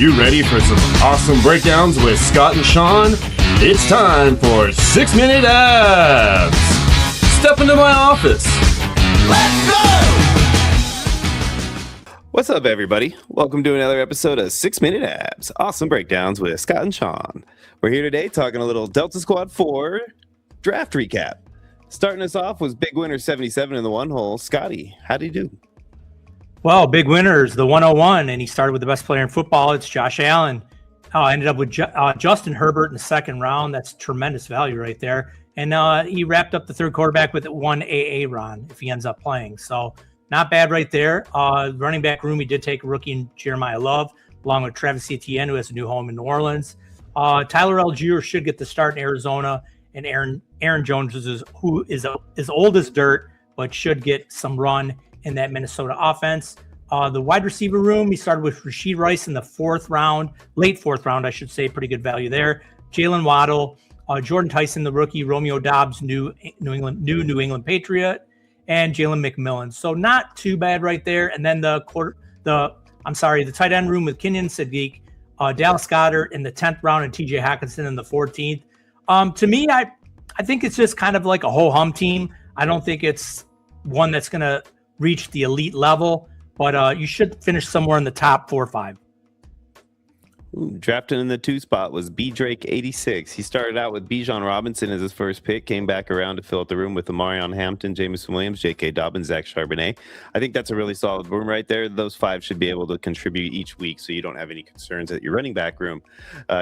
you ready for some awesome breakdowns with Scott and Sean? It's time for 6 Minute Abs. Step into my office. Let's go! What's up, everybody? Welcome to another episode of 6 Minute Abs. Awesome breakdowns with Scott and Sean. We're here today talking a little Delta Squad 4 draft recap. Starting us off was Big Winner 77 in the one hole. Scotty, how'd he do? Well, big winners, the 101, and he started with the best player in football. It's Josh Allen. Ended up with Justin Herbert in the second round. That's tremendous value right there. And he wrapped up the third quarterback with one AA run if he ends up playing. So not bad right there. Running back room, he did take a rookie in Jeremiah Love, along with Travis Etienne, who has a new home in New Orleans. Tyler Algier should get the start in Arizona, and Aaron Jones, who is old as dirt, but should get some run in that Minnesota offense. The wide receiver room, he started with Rashid Rice in the late fourth round, I should say, pretty good value there. Jalen Waddle, Jordan Tyson, the rookie, Romeo Doubs, New England Patriot, and Jalen McMillan. So not too bad right there. And then the tight end room with Kenyon Sadiq, Dallas Goedert in the 10th round, and TJ Hockenson in the 14th. To me, I think it's just kind of like a ho-hum team. I don't think it's one that's going to reach the elite level, but you should finish somewhere in the top 4 or 5. Drafted in the 2 spot was B Drake 86. He started out with Bijan Robinson as his first pick, came back around to fill up the room with Amarion Hampton, Jameson Williams, J.K. Dobbins, Zach Charbonnet. I think that's a really solid room right there. Those 5 should be able to contribute each week, so you don't have any concerns at your running back room.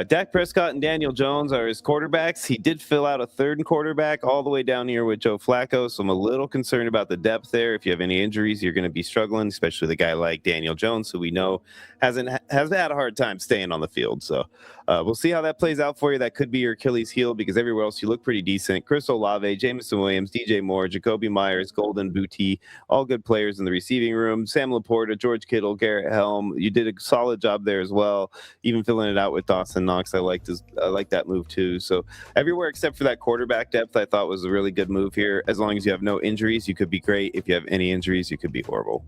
Dak Prescott and Daniel Jones are his quarterbacks. He did fill out a third quarterback all the way down here with Joe Flacco, so I'm a little concerned about the depth there. If you have any injuries, you're going to be struggling, especially the guy like Daniel Jones, who we know has had a hard time staying on the field. So we'll see how that plays out for you. That could be your Achilles heel because everywhere else you look pretty decent. Chris Olave, Jameson Williams, DJ Moore, Jacoby Myers, Golden Booty, all good players in the receiving room. Sam Laporta, George Kittle, Garrett Helm. You did a solid job there as well, even filling it out with Dawson Knox. I like that move too. So everywhere except for that quarterback depth, I thought was a really good move here. As long as you have no injuries, you could be great. If you have any injuries, you could be horrible.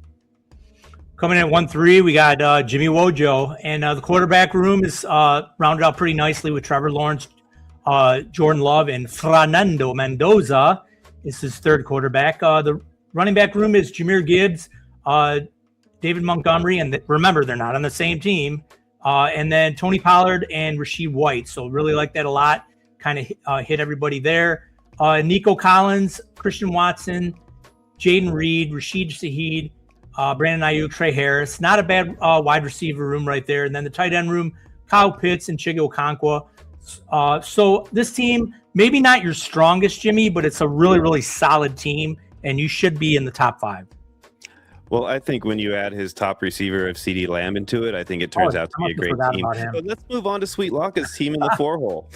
Coming in at 1-3, we got Jimmy Wojo, and the quarterback room is rounded out pretty nicely with Trevor Lawrence, Jordan Love, and Fernando Mendoza is his third quarterback. The running back room is Jahmyr Gibbs, David Montgomery, and remember, they're not on the same team, and then Tony Pollard and Rasheed White. So really like that a lot, kind of hit everybody there. Nico Collins, Christian Watson, Jaden Reed, Rashid Shaheed, Brandon Ayuk, Trey Harris. Not a bad wide receiver room right there. And then the tight end room, Kyle Pitts and Chigga Okonkwo. So this team, maybe not your strongest, Jimmy, but it's a really, really solid team, and you should be in the top 5. Well, I think when you add his top receiver of CeeDee Lamb into it, I think it turns out to be a great team. But let's move on to Sweet Locke's team in the 4 hole.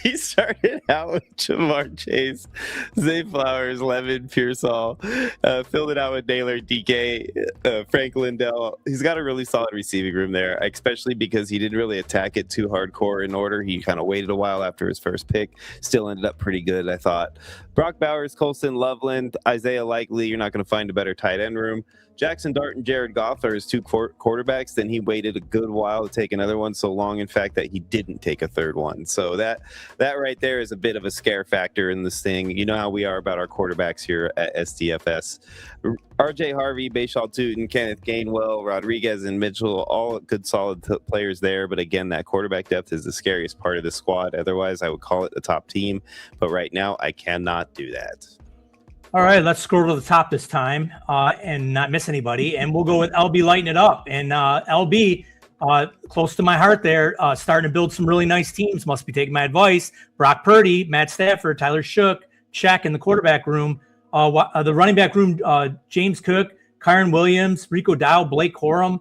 He started out with Jamar Chase, Zay Flowers, Levin, Pearsall, filled it out with Naylor, DK, Frank Lindell. He's got a really solid receiving room there, especially because he didn't really attack it too hardcore in order. He kind of waited a while after his first pick. Still ended up pretty good, I thought. Brock Bowers, Colson Loveland, Isaiah Likely. You're not going to find a better tight end room. Jackson Dart and Jared Goff are his 2 quarterbacks. Then he waited a good while to take another one, so long, in fact, that he didn't take a third one. So that right there is a bit of a scare factor in this thing. You know how we are about our quarterbacks here at SDFS. RJ Harvey, Bayshal Tootin, Kenneth Gainwell, Rodriguez, and Mitchell, all good solid players there. But again, that quarterback depth is the scariest part of the squad. Otherwise, I would call it the top team. But right now, I cannot do that. All right, let's scroll to the top this time and not miss anybody. And we'll go with LB lighting it up. And LB, close to my heart there, starting to build some really nice teams. Must be taking my advice. Brock Purdy, Matt Stafford, Tyler Shook, check in the quarterback room. The running back room, James Cook, Kyron Williams, Rico Dow, Blake Corum,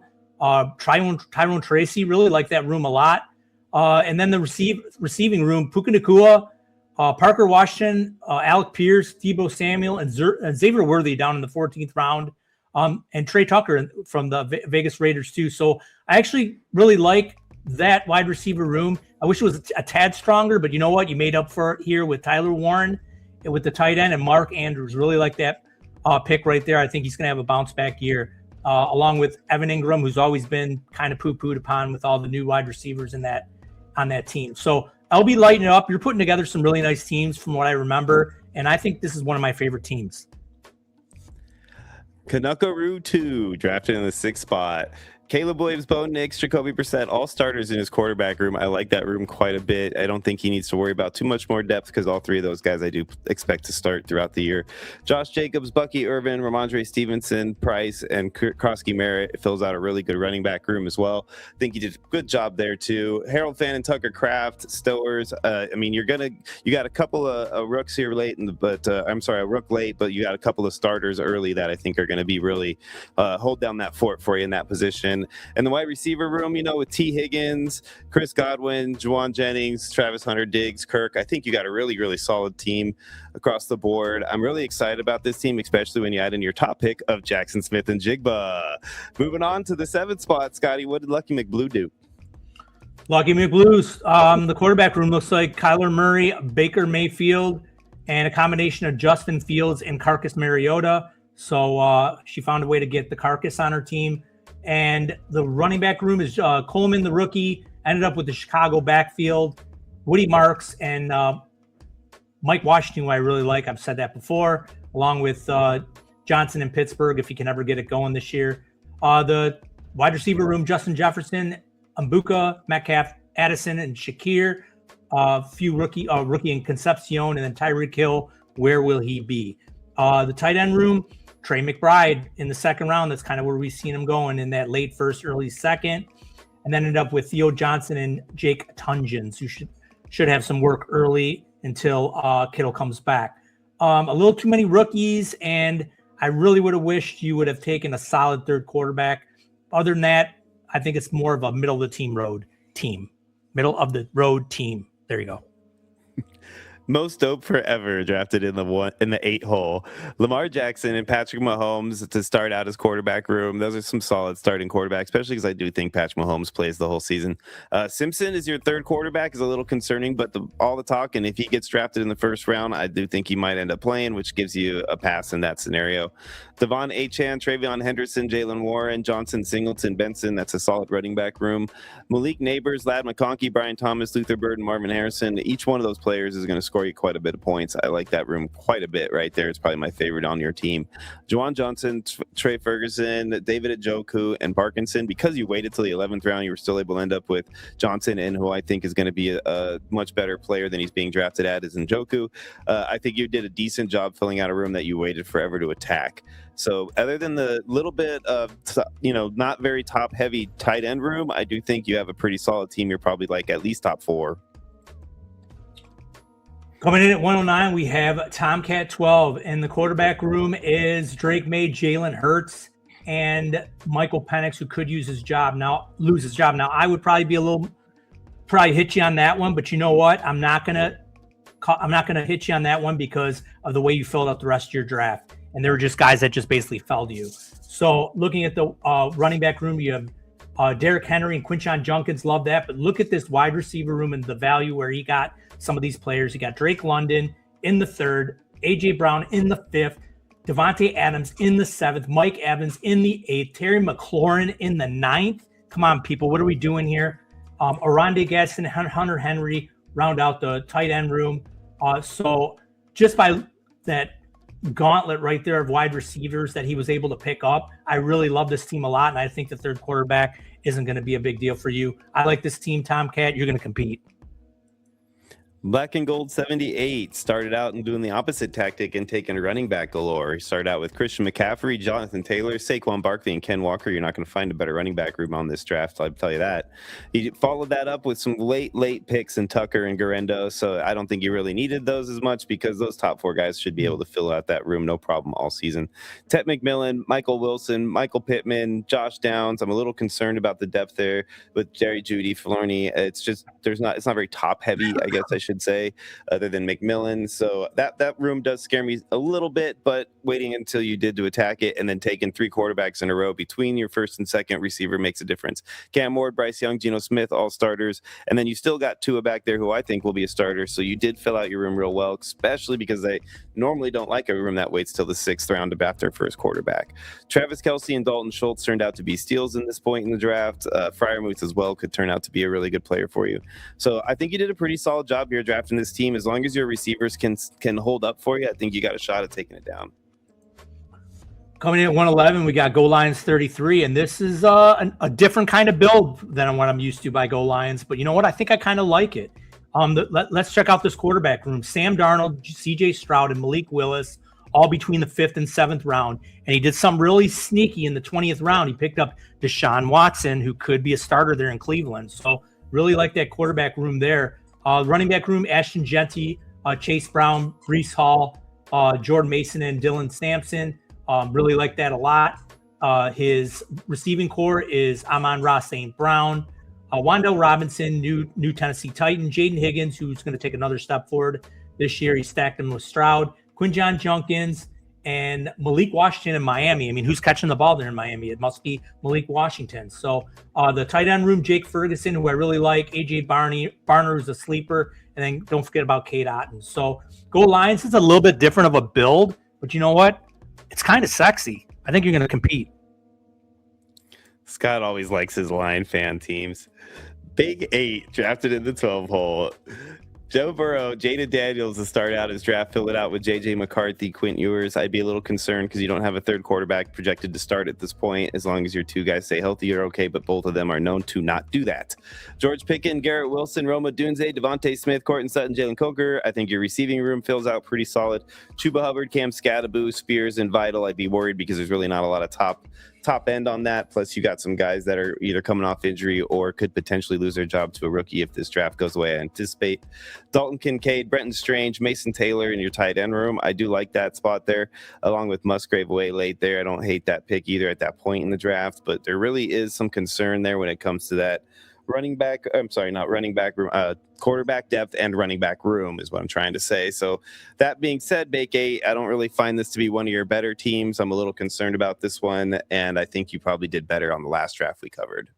Tyrone Tracy. Really like that room a lot. And then the receiving room, Puka Nacua, Parker Washington, Alec Pierce, Deebo Samuel, and Xavier Worthy down in the 14th round, and Trey Tucker from the Vegas Raiders too. So I actually really like that wide receiver room. I wish it was a tad stronger, but you know what? You made up for it here with Tyler Warren, with the tight end, and Mark Andrews. Really like that pick right there. I think he's going to have a bounce back year. along with Evan Ingram, who's always been kind of poo-pooed upon with all the new wide receivers on that team. So LB lighting it up. You're putting together some really nice teams from what I remember, and I think this is one of my favorite teams. Canuckaroo 2, drafted in the 6th spot. Caleb Williams, Bo Nix, Jacoby Brissett, all starters in his quarterback room. I like that room quite a bit. I don't think he needs to worry about too much more depth because all three of those guys I do expect to start throughout the year. Josh Jacobs, Bucky Irvin, Ramondre Stevenson, Price, and Krosky Merritt fills out a really good running back room as well. I think he did a good job there too. Harold Fannin, Tucker Kraft, Stowers. You got a couple of rooks here late, a rook late, but you got a couple of starters early that I think are going to be really hold down that fort for you in that position. And the wide receiver room, with T. Higgins, Chris Godwin, Juwan Jennings, Travis Hunter, Diggs, Kirk, I think you got a really, really solid team across the board. I'm really excited about this team, especially when you add in your top pick of Jackson Smith and Jigba. Moving on to the 7th spot, Scotty, what did Lucky McBlue do? Lucky McBlues. The quarterback room looks like Kyler Murray, Baker Mayfield, and a combination of Justin Fields and Carcass Mariota. So she found a way to get the Carcass on her team. And the running back room is Coleman, the rookie, ended up with the Chicago backfield, Woody Marks, and Mike Washington, who I really like. I've said that before, along with Johnson in Pittsburgh, if he can ever get it going this year. The wide receiver room, Justin Jefferson, Mbuka, Metcalf, Addison, and Shakir. A few rookie in Concepcion, and then Tyreek Hill. Where will he be? The tight end room, Trey McBride in the 2nd round. That's kind of where we've seen him going in that late 1st, early 2nd. And then ended up with Theo Johnson and Jake Tungens, who should have some work early until Kittle comes back. A little too many rookies, and I really would have wished you would have taken a solid 3rd quarterback. Other than that, I think it's more of a middle of the road team. There you go. Most dope forever drafted in the 8 hole. Lamar Jackson and Patrick Mahomes to start out his quarterback room. Those are some solid starting quarterbacks, especially because I do think Patrick Mahomes plays the whole season. Simpson is your 3rd quarterback, is a little concerning, but all the talk, and if he gets drafted in the 1st round, I do think he might end up playing, which gives you a pass in that scenario. Devon Achane, Travion Henderson, Jalen Warren, Johnson, Singleton, Benson. That's a solid running back room. Malik Neighbors, Lad McConkey, Brian Thomas, Luther Bird, and Marvin Harrison. Each one of those players is going to score you quite a bit of points. I like that room quite a bit right there. It's probably my favorite on your team. Juwan Johnson, Trey Ferguson, David Njoku, and Parkinson. Because you waited till the 11th round, you were still able to end up with Johnson, and who I think is going to be a much better player than he's being drafted at is Njoku. I think you did a decent job filling out a room that you waited forever to attack. So other than the little bit of, not very top heavy tight end room, I do think you have a pretty solid team. You're probably like at least top 4. Coming in at 109, we have Tomcat 12. In the quarterback room is Drake May, Jalen Hurts, and Michael Penix, who could lose his job now. I would probably be probably hit you on that one, but you know what? I'm not gonna hit you on that one because of the way you filled out the rest of your draft. And they were just guys that just basically fell to you. So looking at the running back room, you have Derrick Henry and Quinshon Judkins. Love that. But look at this wide receiver room and the value where he got some of these players. He got Drake London in the 3rd, A.J. Brown in the 5th, Devontae Adams in the 7th, Mike Evans in the 8th, Terry McLaurin in the 9th. Come on, people. What are we doing here? Oronde Gadsden, Hunter Henry round out the tight end room. So just by that gauntlet right there of wide receivers that he was able to pick up, I really love this team a lot, and I think the 3rd quarterback isn't going to be a big deal for you. I like this team, Tomcat. You're going to compete. Black and Gold 78 started out and doing the opposite tactic and taking running back galore. He started out with Christian McCaffrey, Jonathan Taylor, Saquon Barkley, and Ken Walker. You're not going to find a better running back room on this draft, I'll tell you that. He followed that up with some late picks in Tucker and Garendo, so I don't think you really needed those as much because those top 4 guys should be able to fill out that room no problem all season. Tet McMillan, Michael Wilson, Michael Pittman, Josh Downs. I'm a little concerned about the depth there with Jerry Jeudy, Filoni. It's not very top heavy, I guess I should should say, other than McMillan. So that room does scare me a little bit, but waiting until you did to attack it and then taking 3 quarterbacks in a row between your first and second receiver makes a difference. Cam Ward, Bryce Young, Geno Smith, all starters. And then you still got Tua back there who I think will be a starter. So you did fill out your room real well, especially because I normally don't like a room that waits till the 6th round to draft their first quarterback. Travis Kelce and Dalton Schultz turned out to be steals in this point in the draft. Freiermuth as well could turn out to be a really good player for you. So I think you did a pretty solid job here drafting this team. As long as your receivers can hold up for you, I think you got a shot at taking it down. Coming in at 111, we got Go Lions 33, and this is a different kind of build than what I'm used to by Go Lions. But you know what? I think I kind of like it. Let's check out this quarterback room. Sam Darnold, C.J. Stroud, and Malik Willis, all between the 5th and 7th round. And he did something really sneaky in the 20th round. He picked up Deshaun Watson, who could be a starter there in Cleveland. So really like that quarterback room there. Running back room, Ashton Genty, Chase Brown, Breece Hall, Jordan Mason, and Dylan Sampson. Really like that a lot. His receiving core is Amon-Ra St. Brown, Wan'Dale Robinson, new Tennessee Titan, Jaden Higgins, who's going to take another step forward this year. He stacked him with Stroud, Quinjon Junkins, and Malik Washington in Miami. I mean, who's catching the ball there in Miami? It must be Malik Washington. So the tight end room, Jake Ferguson, who I really like, AJ Barner, who's a sleeper, and then don't forget about Cade Otton. So Go Lions is a little bit different of a build, but you know what? It's kind of sexy. I think you're going to compete. Scott always likes his Lion fan teams. Big 8 drafted in the 12 hole. Joe Burrow, Jaden Daniels to start out his draft, fill it out with J.J. McCarthy, Quint Ewers. I'd be a little concerned because you don't have a third quarterback projected to start at this point. As long as your 2 guys stay healthy, you're okay, but both of them are known to not do that. George Pickens, Garrett Wilson, Roma Dunze, Devontae Smith, Courtland Sutton, Jalen Coker. I think your receiving room fills out pretty solid. Chuba Hubbard, Cam Scattaboo, Spears, and Vital. I'd be worried because there's really not a lot of top end on that. Plus you got some guys that are either coming off injury or could potentially lose their job to a rookie if this draft goes away. I anticipate Dalton Kincaid, Brenton Strange, Mason Taylor in your tight end room. I do like that spot there, along with Musgrave way late there. I don't hate that pick either at that point in the draft, but there really is some concern there when it comes to that quarterback depth and running back room is what I'm trying to say. So that being said, Bake 8, I don't really find this to be one of your better teams. I'm a little concerned about this one, and I think you probably did better on the last draft we covered.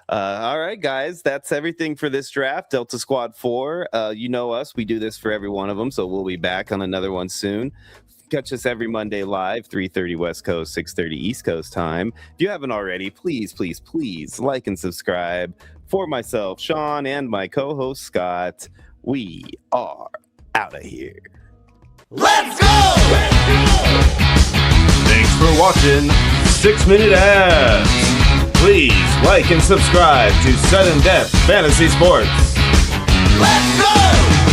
All right, guys, that's everything for this draft. Delta Squad 4, you know us. We do this for every one of them, so we'll be back on another one soon. Catch us every Monday live, 3:30 West Coast, 6:30 East Coast time. If you haven't already, please like and subscribe. For myself, Sean, and my co-host, Scott, we are out of here. Let's go! Thanks for watching 6 Minute Ads. Please like and subscribe to Sudden Death Fantasy Sports. Let's go!